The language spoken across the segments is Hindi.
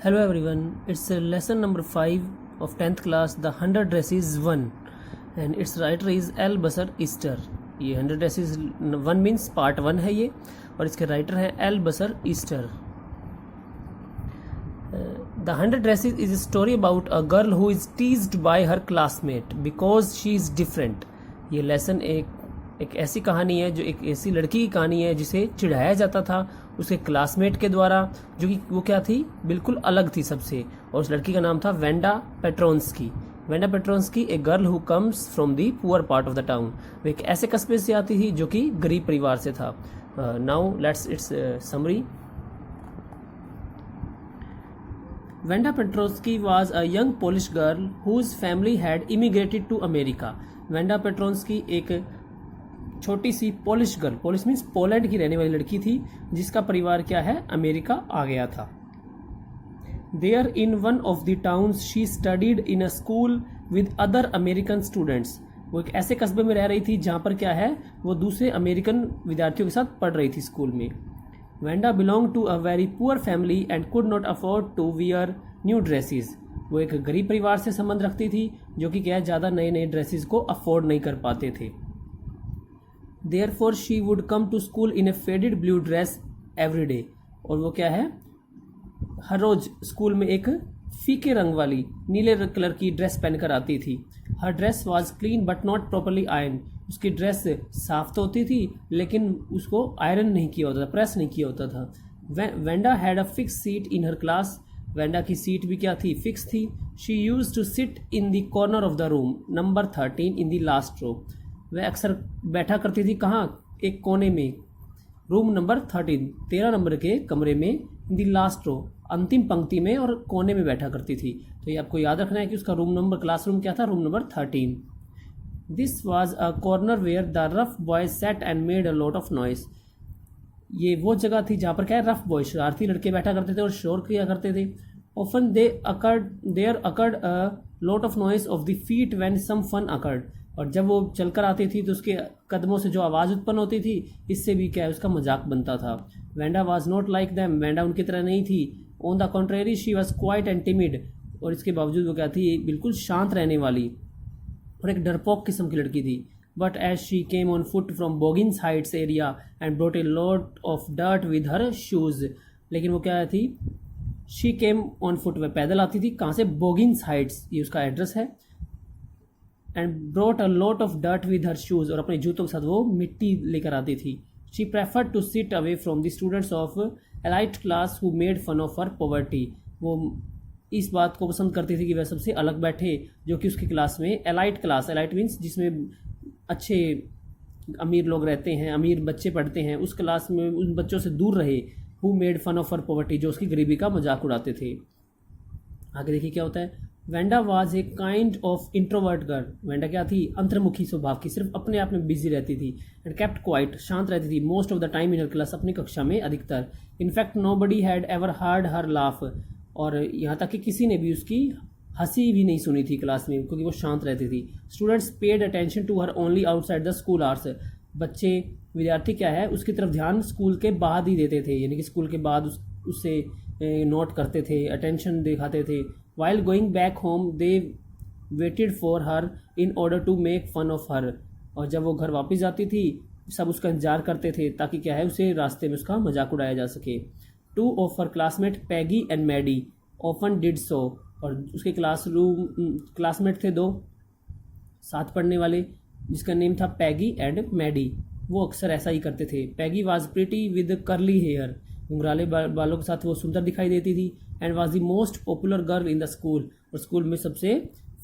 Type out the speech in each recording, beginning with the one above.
Hello everyone, it's lesson number 5 of 10th class, The 100 Dresses 1, and its writer is L. Basar Easter. ये 100 Dresses 1 मीन्स पार्ट 1 है ये, और इसके राइटर हैं एल बसर Easter. The 100 Dresses is a story about a girl who is teased by her classmate because she is different. ये लेसन एक ऐसी कहानी है जो एक ऐसी लड़की की कहानी है जिसे चिढ़ाया जाता था उसके क्लासमेट के द्वारा, जो कि वो क्या थी, बिल्कुल अलग थी सबसे. और उस लड़की का नाम था वेंडा पेट्रोन्स्की. वेंडा पेट्रोन्स्की एक girl who comes from the poor part of the town. वो एक ऐसे कस्बे से आती थी जो कि गरीब परिवार से था. Now let's it's summary. Vanda Petrovsky was a young Polish girl whose family had immigrated to America. Vanda Petrovsky एक छोटी सी Polish girl, Polish means Poland की रहने वाली लड़की थी जिसका परिवार क्या है, अमेरिका आ गया था. There in one of the towns she studied in a school with other American students. वो एक ऐसे कस्बे में रह रही थी जहाँ पर क्या है, वो दूसरे अमेरिकन विद्यार्थियों के साथ पढ़ रही थी स्कूल में. Vanda belonged to a very poor family and could not afford to wear new dresses. वो एक गरीब परिवार से संबंध रखती थी जो कि क्या ज़्यादा नए नए ड्रेसेस को अफोर्ड नहीं कर पाते थे. Therefore she would come to school in a faded blue dress every day. और वो क्या है, हर रोज स्कूल में एक फीके रंग वाली नीले कलर की ड्रेस पहनकर आती थी. Her dress was clean but not properly ironed. उसकी ड्रेस साफ तो होती थी लेकिन उसको आयरन नहीं किया होता था, प्रेस नहीं किया होता था. Wanda had a fix seat in her class. Wanda की सीट भी क्या थी, फिक्स थी. She use to sit in the corner of the room number 13 in the last row. वह अक्सर बैठा करती थी कहाँ, एक कोने में, रूम नंबर 13 नंबर के कमरे में, इन द लास्ट रो, अंतिम पंक्ति में और कोने में बैठा करती थी. तो ये आपको याद रखना है कि उसका रूम नंबर, क्लासरूम क्या था, room number 13. This was a corner where the rough boys sat and made a lot of noise. ये वो जगह थी जहाँ पर क्या है, रफ बॉय, शरारती लड़के बैठा करते थे और शोर किया करते थे. Often there occurred a lot of noise of the feet when some fun occurred. और जब वो चलकर आती थी तो उसके कदमों से जो आवाज़ उत्पन्न होती थी, इससे भी क्या है, उसका मजाक बनता था. Vanda was not like them. Vanda उनकी तरह नहीं थी. On the contrary, she was quiet and timid. और इसके बावजूद वो क्या थी, बिल्कुल शांत रहने वाली और एक डरपोक किस्म की लड़की थी. But as she came on foot from Boggins Heights area and brought a lot of dirt with her shoes. लेकिन वो क्या थी, शी केम ऑन फुट, वह पैदल आती थी. कहाँ से, बोगिन्स हाइट्स, ये उसका एड्रेस है. And brought a lot of dirt with her shoes, और अपने जूतों के साथ वो मिट्टी लेकर आती थी. She preferred to sit away from the students of elite class who made fun of her poverty. वो इस बात को पसंद करती थी कि वह सबसे अलग बैठे जो कि उसकी क्लास में, एलाइट क्लास, एलाइट मीन्स जिसमें अच्छे अमीर लोग रहते हैं, अमीर बच्चे पढ़ते हैं, उस क्लास में उन बच्चों से दूर रहे. Who made fun of her poverty, जो उसकी गरीबी का मजाक उड़ाते थे. आगे देखिए क्या होता है. Wanda was a kind of introvert girl. Wanda क्या थी, अंतर्मुखी स्वभाव की, सिर्फ अपने आप में बिजी रहती थी. एंड केप्ट क्वाइट, शांत रहती थी. Most of the time in her class, अपनी कक्षा में अधिकतर. In fact nobody had ever heard her laugh, और यहाँ तक कि किसी ने भी उसकी हंसी भी नहीं सुनी थी क्लास में, क्योंकि वो शांत रहती थी. Students paid attention to her only outside the school hours. बच्चे, विद्यार्थी क्या है, उसकी तरफ ध्यान स्कूल के बाद ही देते थे, यानी कि स्कूल के बाद उससे नोट करते थे, अटेंशन दिखाते थे. While going back home they waited for her in order to make fun of her. और जब वो घर वापस जाती थी सब उसका इंतजार करते थे ताकि क्या है, उसे रास्ते में उसका मजाक उड़ाया जा सके. Two of her classmates Peggy and Maddie often did so. और उसके क्लासमेट थे दो साथ पढ़ने वाले जिसका नेम था पैगी एंड मैडी. वो अक्सर ऐसा ही करते थे. Peggy was pretty with curly hair. घुंघराले बालों के साथ वो सुंदर दिखाई देती थी. And was the most popular girl in the school. और स्कूल में सबसे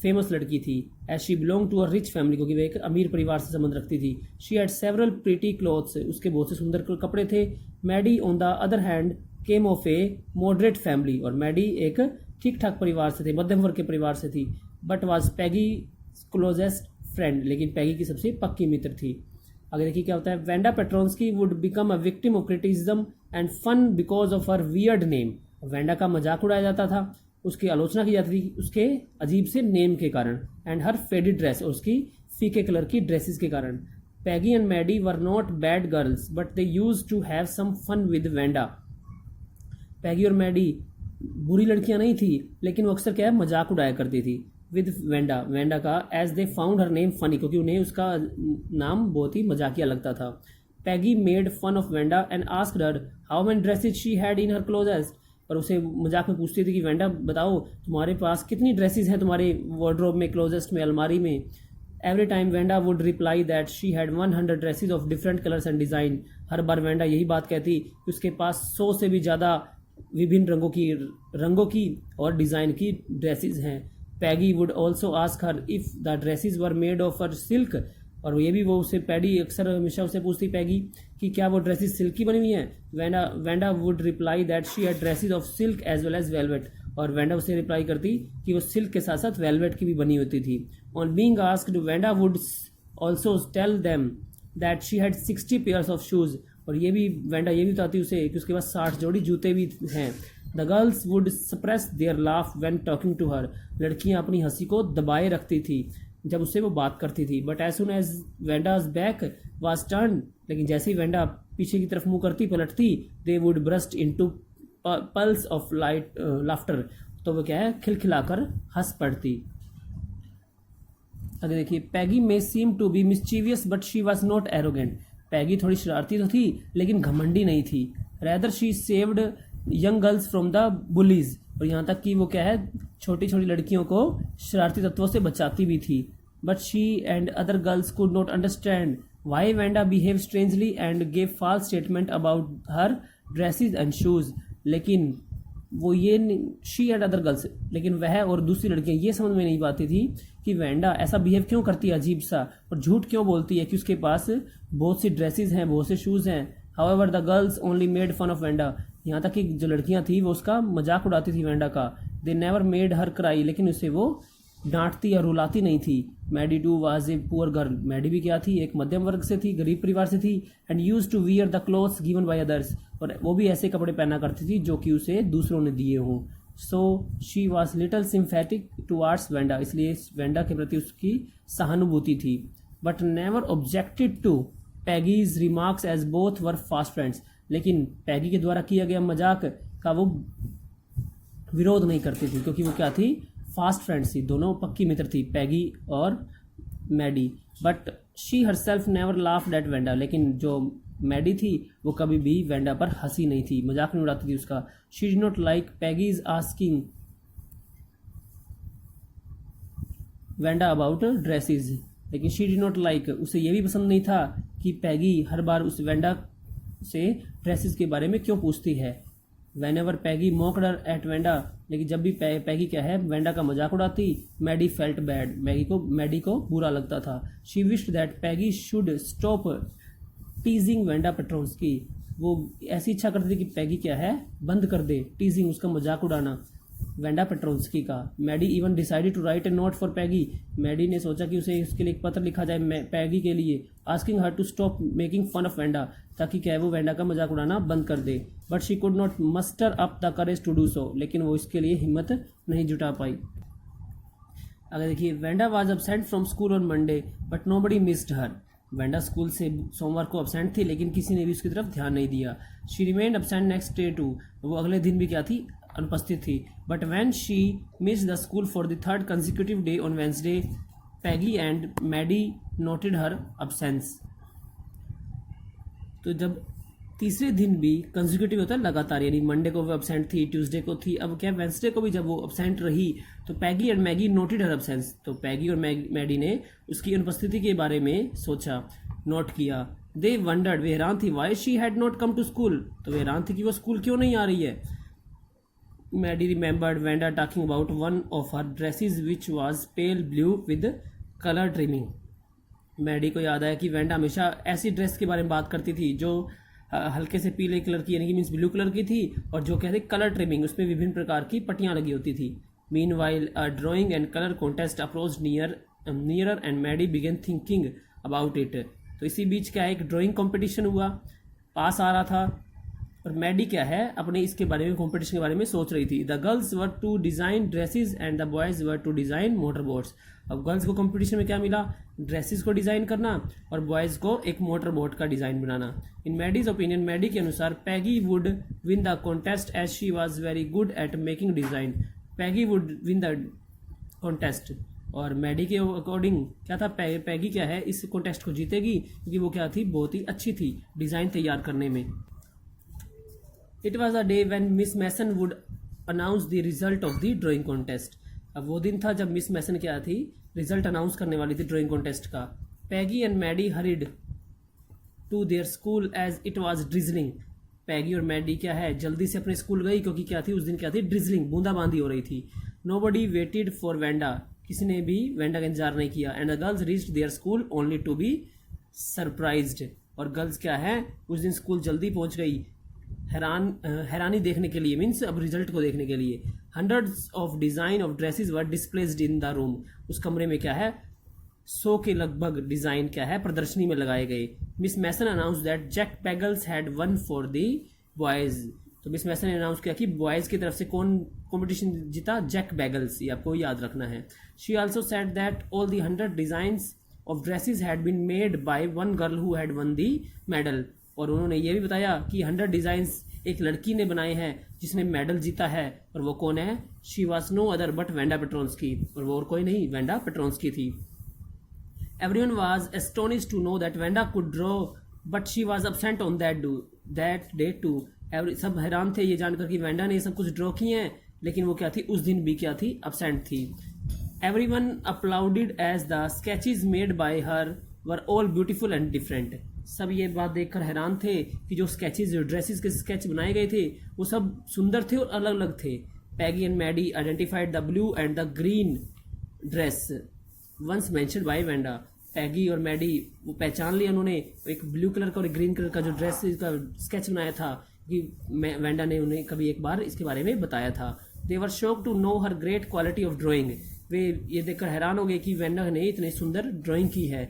फेमस लड़की थी. As she belong to a rich family, क्योंकि वह एक अमीर परिवार से संबंध रखती थी. She had several pretty clothes. उसके बहुत से सुंदर कपड़े थे. Maddie on the other hand came of A moderate family. और मैडी एक ठीक ठाक परिवार से थे, मध्यम वर्ग के परिवार से थी. But was Peggy closest friend, लेकिन पैगी की सबसे पक्की मित्र थी. आगे देखिए क्या होता है. Wanda Petronski would become a victim of criticism and fun because of her weird name. Wanda का मजाक उड़ाया जाता था, उसकी आलोचना की जाती थी उसके अजीब से नेम के कारण. एंड हर फेडेड ड्रेस, और उसकी फीके कलर की ड्रेसेस के कारण. Peggy and Maddie were not bad girls but they use to have some fun with Wanda. Peggy और मैडी बुरी लड़कियां नहीं थी, लेकिन वो अक्सर क्या है मजाक उड़ाया करती थी विद वेंडा, वेंडा का, as they found her name funny, क्योंकि उन्हें उसका नाम बहुत ही मजाकिया लगता था। Peggy made fun of Wanda and asked her how many dresses she had in her closet, और उसे मजाक में पूछती थी कि वेंडा बताओ तुम्हारे पास कितनी ड्रेसेस हैं तुम्हारे वार्डरोब में, क्लोजेस्ट में, अलमारी में। Every time Wanda would reply that she had 100 dresses of different colours and design, her bar Wanda यही बात कहती कि उसके पास 100 से भी ज़्यादा विभिन्न रंगों की और डिज़ाइन की ड्रेसेस हैं। Peggy would also ask her if the dresses were made of her silk, और ये भी वो उसे पैडी अक्सर हमेशा उसे पूछती पैगी कि क्या वो ड्रेसेस सिल्क की बनी हुई हैं। Wanda would reply that she had dresses of silk as well as velvet, और वेंडा उसे रिप्लाई करती कि वो सिल्क के साथ साथ वेलवेट की भी बनी होती थी। On being asked Wanda would also tell them that she had 60 pairs of shoes, और ये भी वेंडा ये भी बताती उसे कि उसके पास 60 जोड़ी जूते भी हैं। The girls would suppress their laugh when talking to her, लड़कियां अपनी हंसी को दबाए रखती थी जब उससे वो बात करती थी। But as soon as Wanda's back was turn, लेकिन जैसे ही वेंडा पीछे की तरफ मुंह करती पलटती, they would burst into peals of light laughter, तो वो क्या है खिलखिलाकर हंस पड़ती। आगे देखिए, Peggy may seem to be mischievous but she was not arrogant, Peggy थोड़ी शरारती तो थी लेकिन घमंडी नहीं थी। Rather she saved young girls from the bullies, और यहाँ तक कि वो क्या है छोटी छोटी लड़कियों को शरारती तत्वों से बचाती भी थी। But she and other girls could not understand why Wanda behave strangely and gave false statement about her dresses and shoes, लेकिन वो ये शी एंड अदर गर्ल्स, लेकिन वह और दूसरी लड़कियां ये समझ में नहीं पाती थी कि वेंडा ऐसा बिहेव क्यों करती है अजीब सा, और झूठ क्यों बोलती है कि उसके पास बहुत सी ड्रेसेस हैं, बहुत से शूज़ हैं। However the girls only made fun of Wanda, यहाँ तक कि जो लड़कियां थी वो उसका मजाक उड़ाती थी वेंडा का। They never made her cry, लेकिन उसे वो डांटती या रुलाती नहीं थी। Maddie too was a poor girl, Maddie भी क्या थी एक मध्यम वर्ग से थी, गरीब परिवार से थी। And use to wear the clothes given by others, और वो भी ऐसे कपड़े पहना करती थी जो कि उसे दूसरों ने दिए हों। So she was little sympathetic towards Wanda, इसलिए वेंडा के प्रति उसकी सहानुभूति थी। But never objected to Peggy's remarks as both were fast friends, लेकिन पैगी के द्वारा किया गया मजाक का वो विरोध नहीं करती थी, क्योंकि वो क्या थी फास्ट फ्रेंड्स थी, दोनों पक्की मित्र थी पैगी और Maddie. But she herself never laughed at Wanda, लेकिन जो मैडी थी वो कभी भी वेंडा पर हंसी नहीं थी, मजाक नहीं उड़ाती थी उसका। She did not like Peggy's asking Wanda about dresses, लेकिन शी डिड नॉट लाइक, उसे ये भी पसंद नहीं था कि पैगी हर बार उस वेंडा से ड्रेसेस के बारे में क्यों पूछती है। Whenever Peggy mocked her at Wanda, लेकिन जब भी पैगी क्या है वेंडा का मजाक उड़ाती, मैडी फेल्ट बैड, मैडी को बुरा लगता था। She wished that Peggy should stop teasing Wanda Petronski, वो ऐसी इच्छा करती थी कि पैगी क्या है बंद कर दे टीजिंग, उसका मजाक उड़ाना वेंडा पेट्रोन्स्की का। Maddie even decided to write a note for Peggy, Maddie ने सोचा कि उसे उसके लिए एक पत्र लिखा जाए पैगी के लिए, asking her to stop making fun of Wanda, ताकि क्या है वो वेंडा का मजाक उड़ाना बंद कर दे। But she could not muster up the courage to do so, लेकिन वो इसके लिए हिम्मत नहीं जुटा पाई। अगर देखिए, Wanda was absent from school on Monday but nobody missed her, Wanda school से सोमवार को अब्सेंट थी लेकिन किसी ने भी उसकी तरफ ध्यान नहीं दिया। She remained absent next day too, वो अगले दिन भी क्या थी अनुपस्थित थी। But when she missed the school for the third consecutive day on Wednesday, Peggy and Maddie noted her absence, तो जब तीसरे दिन भी कंसेक्यूटिव होता है लगातार, यानी मंडे को वो अब्सेंट थी, ट्यूसडे को थी, अब क्या वेंसडे को भी जब वो अब्सेंट रही तो Peggy and Maggie noted her absence, तो पैगी और मैडी ने उसकी अनुपस्थिति के बारे में सोचा, नोट किया। दे वंडर्ड, वे हैरान थी, why she had not come to school, तो वे हैरान थी कि वो स्कूल क्यों नहीं आ रही है। Maddie remembered Wanda talking about one of her dresses which was pale blue with colour trimming, Maddie को याद आया कि वेंडा हमेशा ऐसी ड्रेस के बारे में बात करती थी जो हल्के से पीले कलर की यानी कि मीन्स ब्लू कलर की थी, और जो कहते कलर ट्रिमिंग उसमें विभिन्न प्रकार की पट्टियां लगी होती थी। Meanwhile a drawing and colour contest approach nearer and Maddie began thinking about it, तो इसी बीच क्या एक ड्राइंग कंपटीशन हुआ, पास आ रहा था, और मैडी क्या है अपने इसके बारे में कंपटीशन के बारे में सोच रही थी। The girls were to design dresses and the boys were to design motor boats. अब गर्ल्स को कंपटीशन में क्या मिला, ड्रेसेस को डिजाइन करना और बॉयज को एक मोटर बोट का डिजाइन बनाना। इन मैडीज ओपिनियन, मैडी के अनुसार Peggy would win the contest as she was very good at making design. Peggy would win the contest, और मैडी के अकॉर्डिंग क्या था, पैगी क्या है इस कॉन्टेस्ट को जीतेगी क्योंकि वो क्या थी, बहुत ही अच्छी थी डिजाइन तैयार करने में। It was a day when Miss Mason would announce the result of the drawing contest. अब वो दिन था जब मिस मैसन क्या थी, रिजल्ट अनाउंस करने वाली थी ड्राइंग कॉन्टेस्ट का। Peggy and Maddie hurried to their school as it was drizzling. Peggy और मैडी क्या है जल्दी से अपने स्कूल गई क्योंकि क्या थी उस दिन क्या थी, ड्रिजलिंग, बूंदाबांदी हो रही थी। नोबडी वेटेड फॉर वेंडा, किसी ने भी वेंडा का इंतजार नहीं किया। And the girls reached their school only to be surprised, और गर्ल्स क्या है उस दिन स्कूल जल्दी पहुंच गई हैरानी देखने के लिए, मीन्स अब रिजल्ट को देखने के लिए। Hundreds of design of dresses were displaced in the room, उस कमरे में क्या है 100 के लगभग डिजाइन क्या है प्रदर्शनी में लगाए गए। Miss Mason announce that Jack Beggles had won for the boys. तो मिस मैसन ने अनाउंस किया कि बॉयज की तरफ से कौन कंपटीशन जीता, जैक बैगल्स, ये आपको याद रखना है। She also said that all the 100 designs of dresses had been made by one girl who had won the medal, और उन्होंने ये भी बताया कि 100 डिजाइन्स एक लड़की ने बनाए हैं जिसने मेडल जीता है, और वो कौन है, she was no other but Wanda Petronski, और वो और कोई नहीं वेंडा पेट्रोन्स्की थी। Everyone was astonished to know that Wanda could draw but she was absent on that day too. सब हैरान थे ये जानकर कि वेंडा ने ये सब कुछ ड्रॉ किए हैं, लेकिन वो क्या थी उस दिन भी क्या थी, एब्सेंट थी। Everyone applauded as the sketches made by her were all beautiful and different. सब ये बात देखकर हैरान थे कि जो स्केचेस, जो ड्रेसेस के स्केच बनाए गए थे वो सब सुंदर थे और अलग अलग थे। Peggy and Maddie identified the blue and the green dress once mentioned by Wanda. Peggy और मैडी वो पहचान लिया उन्होंने, एक ब्लू कलर का और एक ग्रीन कलर का जो ड्रेस का स्केच बनाया था कि वेंडा ने उन्हें कभी एक बार इसके बारे में बताया था। They were shocked to know her great quality of drawing. वे ये देखकर हैरान हो गए कि वेंडा ने इतनी सुंदर ड्राइंग की है।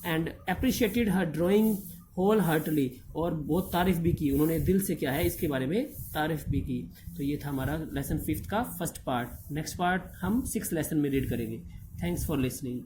And appreciated her drawing wholeheartedly, और बहुत तारीफ भी की उन्होंने, दिल से क्या है इसके बारे में तारीफ भी की। तो ये था हमारा लेसन 5th का फर्स्ट पार्ट। नेक्स्ट पार्ट हम 6th लेसन में रीड करेंगे। Thanks for listening.